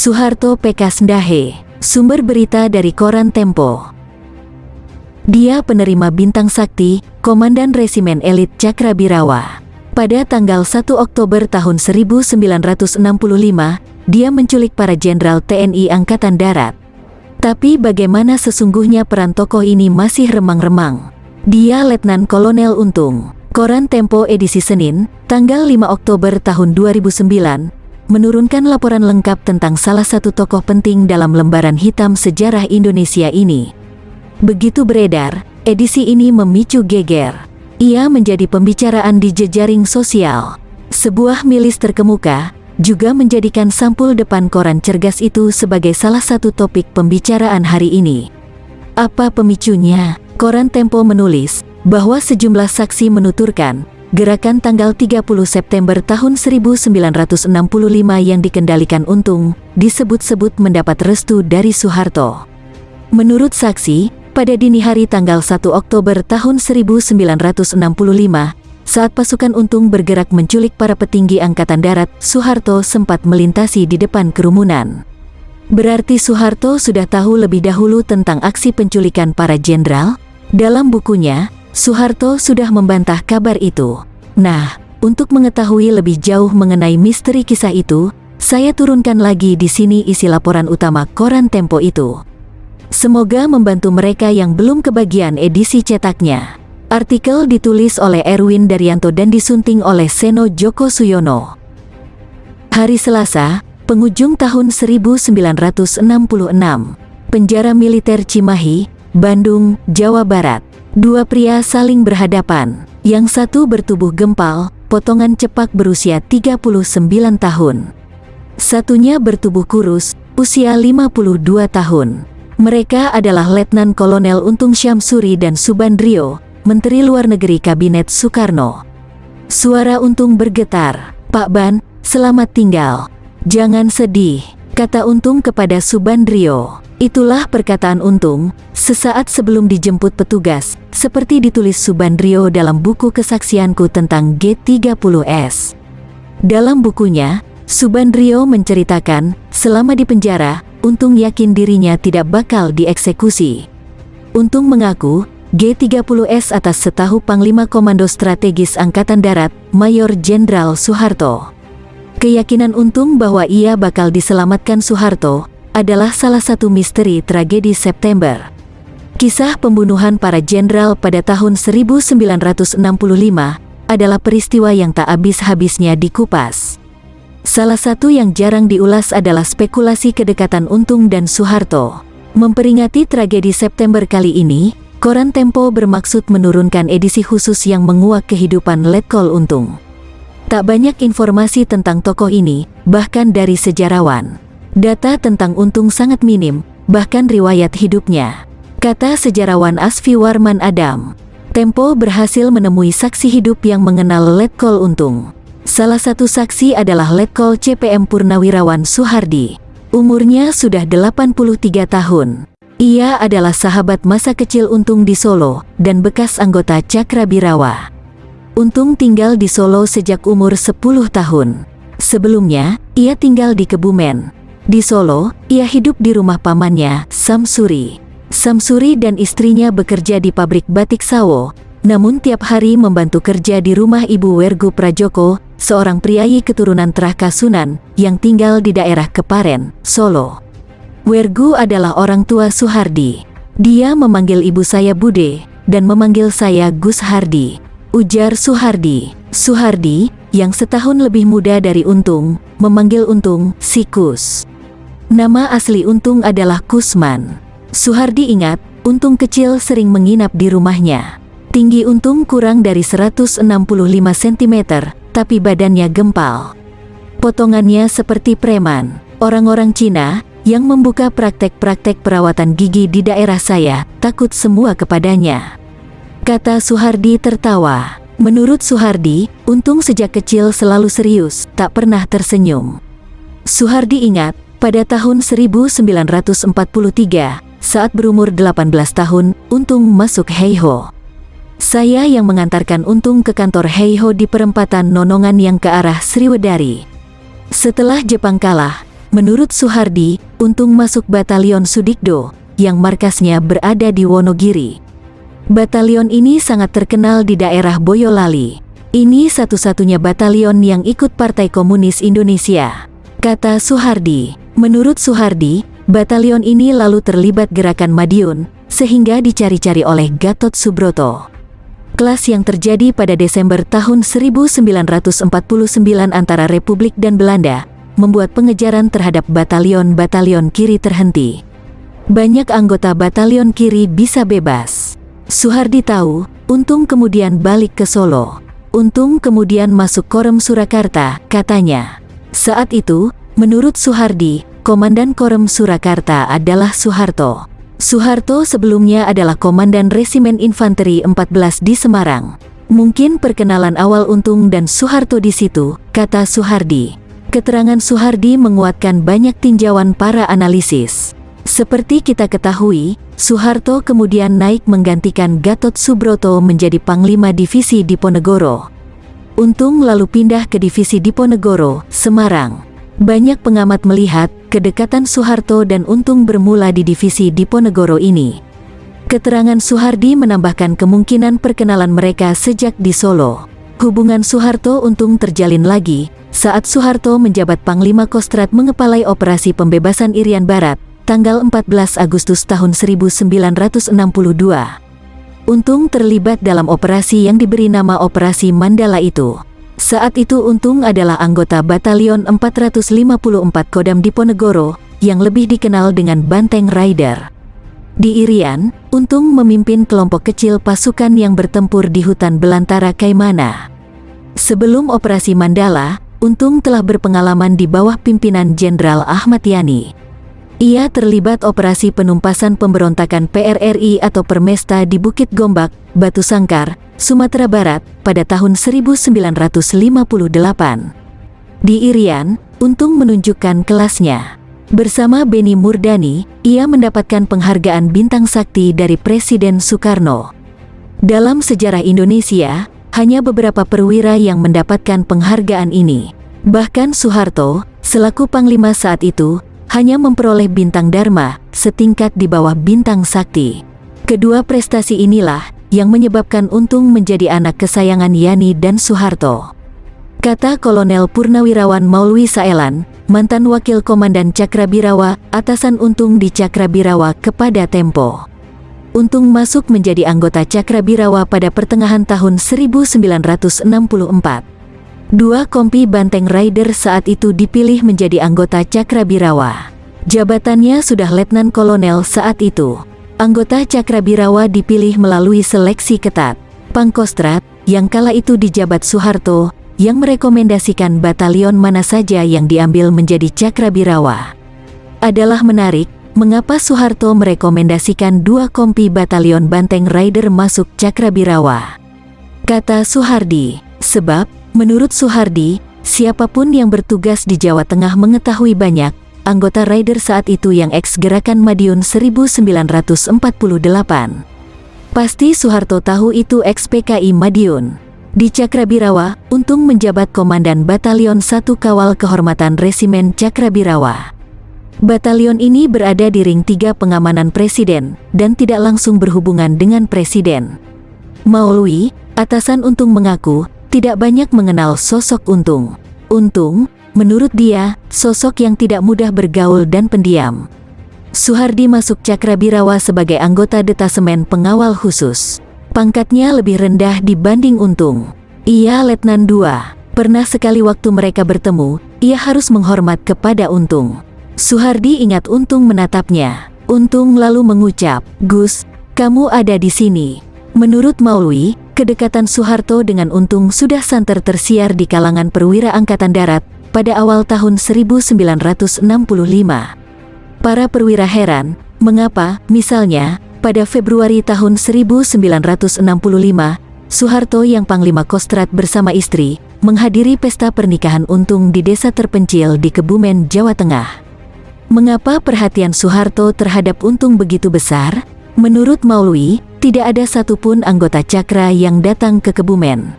Soeharto Pekas Ndahe, sumber berita dari Koran Tempo. Dia penerima bintang sakti, Komandan Resimen Elit Cakrabirawa. Pada tanggal 1 Oktober tahun 1965, dia menculik para jenderal TNI Angkatan Darat. Tapi bagaimana sesungguhnya peran tokoh ini masih remang-remang. Dia Letnan Kolonel Untung. Koran Tempo edisi Senin, tanggal 5 Oktober tahun 2009, menurunkan laporan lengkap tentang salah satu tokoh penting dalam lembaran hitam sejarah Indonesia ini. Begitu beredar, edisi ini memicu geger. Ia menjadi pembicaraan di jejaring sosial. Sebuah milis terkemuka juga menjadikan sampul depan koran cergas itu sebagai salah satu topik pembicaraan hari ini. Apa pemicunya? Koran Tempo menulis bahwa sejumlah saksi menuturkan gerakan tanggal 30 September tahun 1965 yang dikendalikan Untung disebut-sebut mendapat restu dari Soeharto. Menurut saksi, pada dini hari tanggal 1 Oktober tahun 1965, saat pasukan Untung bergerak menculik para petinggi Angkatan Darat, Soeharto sempat melintasi di depan kerumunan. Berarti Soeharto sudah tahu lebih dahulu tentang aksi penculikan para jenderal? Dalam bukunya, Soeharto sudah membantah kabar itu. Nah, untuk mengetahui lebih jauh mengenai misteri kisah itu, saya turunkan lagi di sini isi laporan utama Koran Tempo itu. Semoga membantu mereka yang belum kebagian edisi cetaknya. Artikel ditulis oleh Erwin Daryanto dan disunting oleh Seno Joko Suyono. Hari Selasa, penghujung tahun 1966, penjara militer Cimahi, Bandung, Jawa Barat. Dua pria saling berhadapan. Yang satu bertubuh gempal, potongan cepak berusia 39 tahun. Satunya bertubuh kurus, usia 52 tahun. Mereka adalah Letnan Kolonel Untung Syamsuri dan Subandrio, Menteri Luar Negeri Kabinet Soekarno. Suara Untung bergetar. "Pak Ban, selamat tinggal. Jangan sedih," kata Untung kepada Subandrio. Itulah perkataan Untung, sesaat sebelum dijemput petugas, seperti ditulis Subandrio dalam buku kesaksianku tentang G30S. Dalam bukunya, Subandrio menceritakan, selama di penjara, Untung yakin dirinya tidak bakal dieksekusi. Untung mengaku, G30S atas setahu Panglima Komando Strategis Angkatan Darat, Mayor Jenderal Soeharto. Keyakinan Untung bahwa ia bakal diselamatkan Soeharto adalah salah satu misteri tragedi September. Kisah pembunuhan para jenderal pada tahun 1965 adalah peristiwa yang tak habis-habisnya dikupas. Salah satu yang jarang diulas adalah spekulasi kedekatan Untung dan Soeharto. Memperingati tragedi September kali ini, Koran Tempo bermaksud menurunkan edisi khusus yang menguak kehidupan Letkol Untung. Tak banyak informasi tentang tokoh ini, bahkan dari sejarawan. Data tentang Untung sangat minim, bahkan riwayat hidupnya. Kata sejarawan Asfi Warman Adam, Tempo berhasil menemui saksi hidup yang mengenal Letkol Untung. Salah satu saksi adalah Letkol CPM Purnawirawan Soehardi. Umurnya sudah 83 tahun. Ia adalah sahabat masa kecil Untung di Solo dan bekas anggota Cakrabirawa. Untung tinggal di Solo sejak umur 10 tahun. Sebelumnya, ia tinggal di Kebumen. Di Solo, ia hidup di rumah pamannya, Samsuri. Samsuri dan istrinya bekerja di pabrik batik Sawo, namun tiap hari membantu kerja di rumah Ibu Wergu Prajoko, seorang priayi keturunan Trahka Sunan, yang tinggal di daerah Keparen, Solo. Wergu adalah orang tua Soehardi. Dia memanggil ibu saya Bude, dan memanggil saya Gus Hardi, ujar Soehardi. Soehardi, yang setahun lebih muda dari Untung, memanggil Untung si Kus. Nama asli Untung adalah Kusman. Soehardi ingat, Untung kecil sering menginap di rumahnya. Tinggi Untung kurang dari 165 cm, tapi badannya gempal. Potongannya seperti preman. Orang-orang Cina yang membuka praktek-praktek perawatan gigi di daerah saya takut semua kepadanya, kata Soehardi tertawa. Menurut Soehardi, Untung sejak kecil selalu serius, tak pernah tersenyum. Soehardi ingat, pada tahun 1943, saat berumur 18 tahun, Untung masuk Heiho. Saya yang mengantarkan Untung ke kantor Heiho di perempatan Nonongan yang ke arah Sriwedari. Setelah Jepang kalah, Menurut Soehardi, Untung masuk Batalion Sudikdo, yang markasnya berada di Wonogiri. Batalion ini sangat terkenal di daerah Boyolali. Ini satu-satunya batalion yang ikut Partai Komunis Indonesia, kata Soehardi. Menurut Soehardi, batalion ini lalu terlibat gerakan Madiun, sehingga dicari-cari oleh Gatot Subroto. Kelas yang terjadi pada Desember tahun 1949 antara Republik dan Belanda, membuat pengejaran terhadap batalion-batalion kiri terhenti. Banyak anggota batalion kiri bisa bebas. Soehardi tahu, Untung kemudian balik ke Solo. Untung kemudian masuk Korem Surakarta, katanya. Saat itu, menurut Soehardi, Komandan Korem Surakarta adalah Soeharto. Soeharto sebelumnya adalah Komandan Resimen Infanteri 14 di Semarang. Mungkin perkenalan awal Untung dan Soeharto di situ, kata Soehardi. Keterangan Soehardi menguatkan banyak tinjauan para analisis. Seperti kita ketahui, Soeharto kemudian naik menggantikan Gatot Subroto menjadi Panglima Divisi Diponegoro. Untung lalu pindah ke Divisi Diponegoro, Semarang. Banyak pengamat melihat kedekatan Soeharto dan Untung bermula di Divisi Diponegoro ini. Keterangan Soehardi menambahkan kemungkinan perkenalan mereka sejak di Solo. Hubungan Soeharto-Untung terjalin lagi saat Soeharto menjabat Panglima Kostrad mengepalai Operasi Pembebasan Irian Barat, tanggal 14 Agustus tahun 1962. Untung terlibat dalam operasi yang diberi nama Operasi Mandala itu. Saat itu Untung adalah anggota Batalion 454 Kodam Diponegoro, yang lebih dikenal dengan Banteng Rider. Di Irian, Untung memimpin kelompok kecil pasukan yang bertempur di hutan belantara Kaimana. Sebelum Operasi Mandala, Untung telah berpengalaman di bawah pimpinan Jenderal Ahmad Yani. Ia terlibat operasi penumpasan pemberontakan PRRI atau Permesta di Bukit Gombak, Batu Sangkar, Sumatera Barat, pada tahun 1958. Di Irian, Untung menunjukkan kelasnya. Bersama Beni Murdani, ia mendapatkan penghargaan Bintang Sakti dari Presiden Soekarno. Dalam sejarah Indonesia, hanya beberapa perwira yang mendapatkan penghargaan ini. Bahkan Soeharto, selaku Panglima saat itu, hanya memperoleh Bintang Dharma, setingkat di bawah Bintang Sakti. Kedua prestasi inilah yang menyebabkan Untung menjadi anak kesayangan Yani dan Soeharto. Kata Kolonel Purnawirawan Maulwi Saelan, mantan Wakil Komandan Cakrabirawa, atasan Untung di Cakrabirawa, kepada Tempo. Untung masuk menjadi anggota Cakrabirawa pada pertengahan tahun 1964. Dua kompi Banteng Rider saat itu dipilih menjadi anggota Cakrabirawa. Jabatannya sudah Letnan Kolonel saat itu. Anggota Cakrabirawa dipilih melalui seleksi ketat. Pangkostrat, yang kala itu dijabat Soeharto, yang merekomendasikan batalion mana saja yang diambil menjadi Cakrabirawa. Adalah menarik, mengapa Soeharto merekomendasikan dua kompi batalion Banteng Rider masuk Cakrabirawa. Kata Soehardi, sebab, menurut Soehardi, siapapun yang bertugas di Jawa Tengah mengetahui banyak anggota Rider saat itu yang eks-gerakan Madiun 1948. Pasti Soeharto tahu itu eks-PKI Madiun. Di Cakrabirawa, Untung menjabat Komandan Batalion 1 Kawal Kehormatan Resimen Cakrabirawa. Batalion ini berada di ring 3 pengamanan Presiden, dan tidak langsung berhubungan dengan Presiden. Maulwi, atasan Untung mengaku, tidak banyak mengenal sosok Untung. Untung, menurut dia, sosok yang tidak mudah bergaul dan pendiam. Soehardi masuk Cakrabirawa sebagai anggota detasemen pengawal khusus. Pangkatnya lebih rendah dibanding Untung. Ia Letnan II. Pernah sekali waktu mereka bertemu, ia harus menghormat kepada Untung. Soehardi ingat Untung menatapnya. Untung lalu mengucap, "Gus, kamu ada di sini." Menurut Maulwi, kedekatan Soeharto dengan Untung sudah santer tersiar di kalangan perwira Angkatan Darat pada awal tahun 1965. Para perwira heran, mengapa, misalnya, pada Februari tahun 1965, Soeharto yang Panglima Kostrad bersama istri, menghadiri pesta pernikahan Untung di desa terpencil di Kebumen, Jawa Tengah. Mengapa perhatian Soeharto terhadap Untung begitu besar? Menurut Maulwi, tidak ada satupun anggota Cakra yang datang ke Kebumen.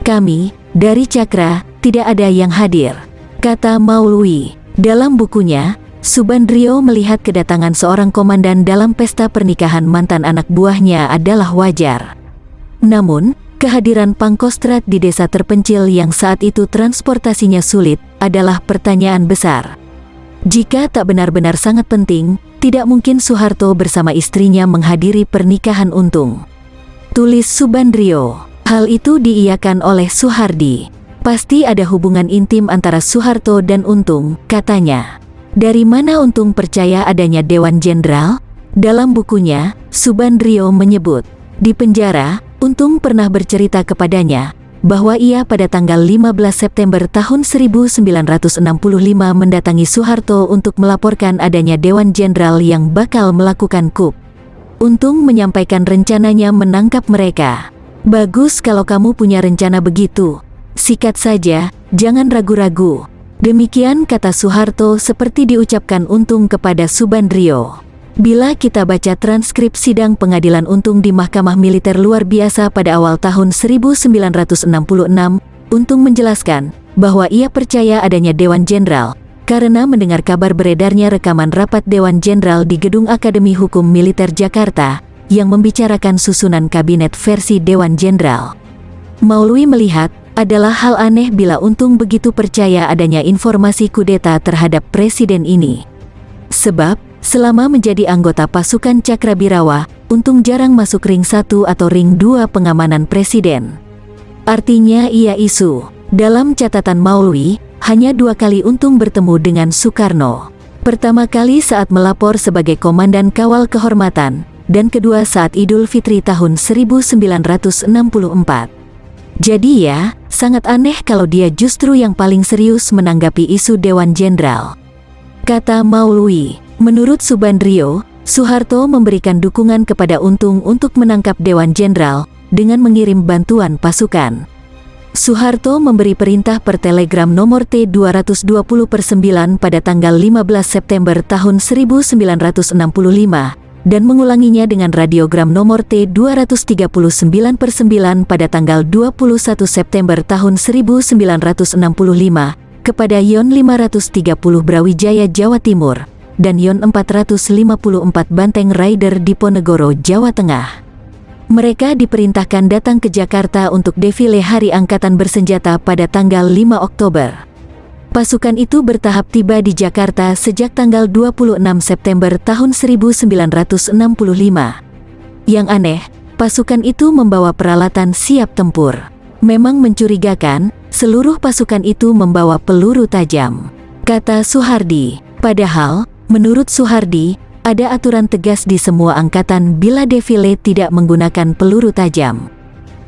Kami, dari Cakra, tidak ada yang hadir, kata Maulwi. Dalam bukunya, Subandrio melihat kedatangan seorang komandan dalam pesta pernikahan mantan anak buahnya adalah wajar. Namun, kehadiran Pangkostrat di desa terpencil yang saat itu transportasinya sulit adalah pertanyaan besar. Jika tak benar-benar sangat penting, tidak mungkin Soeharto bersama istrinya menghadiri pernikahan Untung. Tulis Subandrio. Hal itu diiyakan oleh Soehardi. Pasti ada hubungan intim antara Soeharto dan Untung, katanya. Dari mana Untung percaya adanya Dewan Jenderal? Dalam bukunya, Subandrio menyebut, di penjara, Untung pernah bercerita kepadanya bahwa ia pada tanggal 15 September tahun 1965 mendatangi Soeharto untuk melaporkan adanya Dewan Jenderal yang bakal melakukan coup. Untung menyampaikan rencananya menangkap mereka. Bagus kalau kamu punya rencana begitu. Sikat saja, jangan ragu-ragu. Demikian kata Soeharto seperti diucapkan Untung kepada Subandrio. Bila kita baca transkrip sidang pengadilan Untung di Mahkamah Militer Luar Biasa pada awal tahun 1966, Untung menjelaskan bahwa ia percaya adanya Dewan Jenderal karena mendengar kabar beredarnya rekaman rapat Dewan Jenderal di Gedung Akademi Hukum Militer Jakarta yang membicarakan susunan kabinet versi Dewan Jenderal. Maulwi melihat adalah hal aneh bila Untung begitu percaya adanya informasi kudeta terhadap presiden ini. Sebab, selama menjadi anggota pasukan Cakrabirawa, Untung jarang masuk ring 1 atau ring 2 pengamanan presiden. Artinya ia isu. Dalam catatan Maulwi, hanya 2 kali Untung bertemu dengan Soekarno. Pertama kali saat melapor sebagai Komandan Kawal Kehormatan, dan kedua saat Idul Fitri tahun 1964. Jadi ya, sangat aneh kalau dia justru yang paling serius menanggapi isu Dewan Jenderal. Kata Maulwi, menurut Subandrio, Soeharto memberikan dukungan kepada Untung untuk menangkap Dewan Jenderal dengan mengirim bantuan pasukan. Soeharto memberi perintah per telegram nomor T-220/9 pada tanggal 15 September tahun 1965 dan mengulanginya dengan radiogram nomor T-239/9 pada tanggal 21 September tahun 1965 kepada Yon 530 Brawijaya, Jawa Timur dan Yon 454 Banteng Rider Diponegoro, Jawa Tengah. Mereka diperintahkan datang ke Jakarta untuk defile Hari Angkatan Bersenjata pada tanggal 5 Oktober. Pasukan itu bertahap tiba di Jakarta sejak tanggal 26 September tahun 1965. Yang aneh, pasukan itu membawa peralatan siap tempur. Memang mencurigakan, seluruh pasukan itu membawa peluru tajam, kata Soehardi. Padahal, menurut Soehardi, ada aturan tegas di semua angkatan bila defile tidak menggunakan peluru tajam.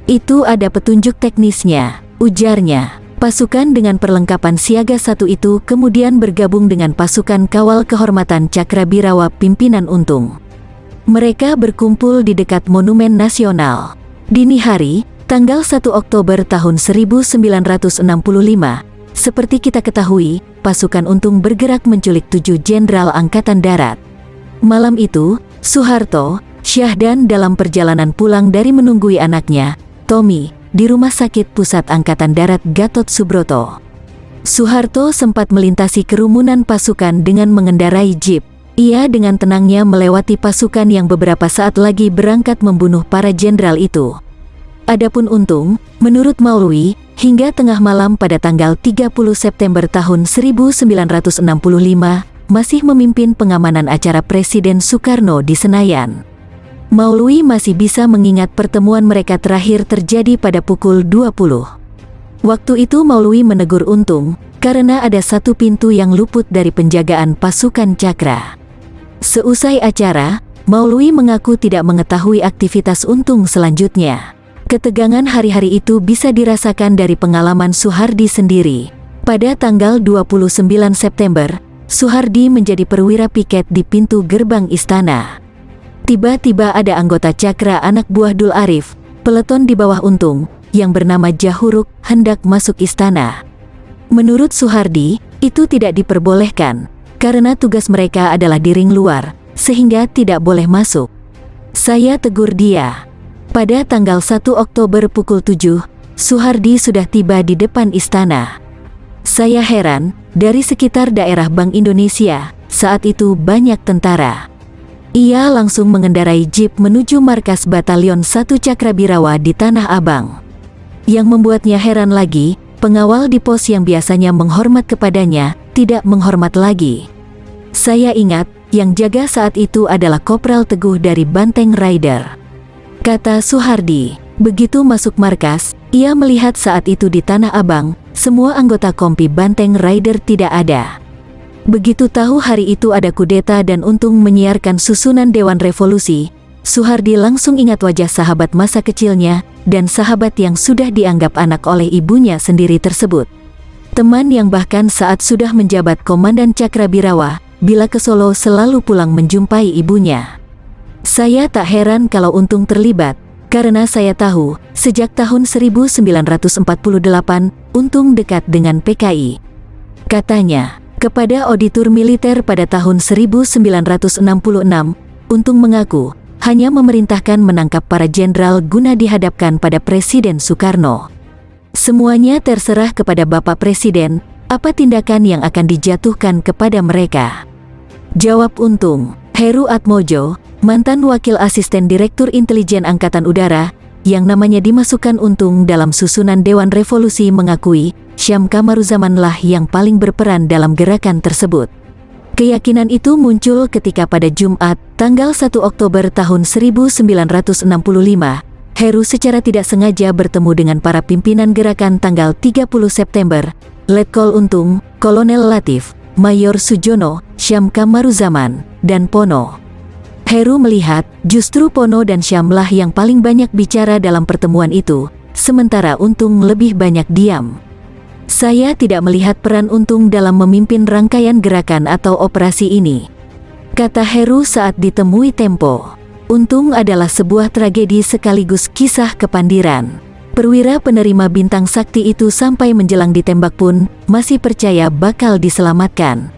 Itu ada petunjuk teknisnya, ujarnya. Pasukan dengan perlengkapan siaga 1 itu kemudian bergabung dengan pasukan Kawal Kehormatan Cakrabirawa pimpinan Untung. Mereka berkumpul di dekat Monumen Nasional. Dini hari, tanggal 1 Oktober tahun 1965, seperti kita ketahui, pasukan Untung bergerak menculik 7 jenderal Angkatan Darat. Malam itu, Soeharto, Syahdan dalam perjalanan pulang dari menunggui anaknya, Tommy, di Rumah Sakit Pusat Angkatan Darat Gatot Subroto. Soeharto sempat melintasi kerumunan pasukan dengan mengendarai jeep. Ia dengan tenangnya melewati pasukan yang beberapa saat lagi berangkat membunuh para jenderal itu. Adapun Untung, menurut Maulwi, hingga tengah malam pada tanggal 30 September tahun 1965, masih memimpin pengamanan acara Presiden Soekarno di Senayan. Maulwi masih bisa mengingat pertemuan mereka terakhir terjadi pada pukul 20. Waktu itu Maulwi menegur Untung, karena ada satu pintu yang luput dari penjagaan pasukan Cakra. Seusai acara, Maulwi mengaku tidak mengetahui aktivitas Untung selanjutnya. Ketegangan hari-hari itu bisa dirasakan dari pengalaman Soehardi sendiri. Pada tanggal 29 September, Soehardi menjadi perwira piket di pintu gerbang istana. Tiba-tiba ada anggota Cakra anak buah Dul Arif, peleton di bawah Untung, yang bernama Jahuruk, hendak masuk istana. Menurut Soehardi, itu tidak diperbolehkan, karena tugas mereka adalah di ring luar, sehingga tidak boleh masuk. Saya tegur dia. Pada tanggal 1 Oktober pukul 7, Soehardi sudah tiba di depan istana. Saya heran, dari sekitar daerah Bank Indonesia. Saat itu banyak tentara. Ia langsung mengendarai jeep menuju markas Batalion 1 Cakrabirawa di Tanah Abang. Yang membuatnya heran lagi, pengawal di pos yang biasanya menghormat kepadanya, tidak menghormat lagi. Saya ingat, yang jaga saat itu adalah Kopral Teguh dari Banteng Rider, kata Suhardi. Begitu masuk markas, ia melihat saat itu di Tanah Abang, semua anggota Kompi Banteng Rider tidak ada. Begitu tahu hari itu ada kudeta dan Untung menyiarkan susunan Dewan Revolusi, Suhardi langsung ingat wajah sahabat masa kecilnya, dan sahabat yang sudah dianggap anak oleh ibunya sendiri tersebut. Teman yang bahkan saat sudah menjabat Komandan Cakrabirawa, bila ke Solo selalu pulang menjumpai ibunya. Saya tak heran kalau Untung terlibat, karena saya tahu, sejak tahun 1948, Untung dekat dengan PKI. Katanya, kepada auditor militer pada tahun 1966, Untung mengaku, hanya memerintahkan menangkap para jenderal guna dihadapkan pada Presiden Soekarno. Semuanya terserah kepada Bapak Presiden, apa tindakan yang akan dijatuhkan kepada mereka. Jawab Untung. Heru Atmojo, mantan wakil asisten Direktur Intelijen Angkatan Udara, yang namanya dimasukkan Untung dalam susunan Dewan Revolusi, mengakui, Syam Kamaruzamanlah yang paling berperan dalam gerakan tersebut. Keyakinan itu muncul ketika pada Jumat, tanggal 1 Oktober tahun 1965, Heru secara tidak sengaja bertemu dengan para pimpinan gerakan tanggal 30 September, Letkol Untung, Kolonel Latif, Mayor Sujono, Syam Kamaruzaman, dan Pono. Heru melihat, justru Pono dan Syamlah yang paling banyak bicara dalam pertemuan itu, sementara Untung lebih banyak diam. Saya tidak melihat peran Untung dalam memimpin rangkaian gerakan atau operasi ini, kata Heru saat ditemui Tempo. Untung adalah sebuah tragedi sekaligus kisah kepandiran. Perwira penerima bintang sakti itu sampai menjelang ditembak pun, masih percaya bakal diselamatkan.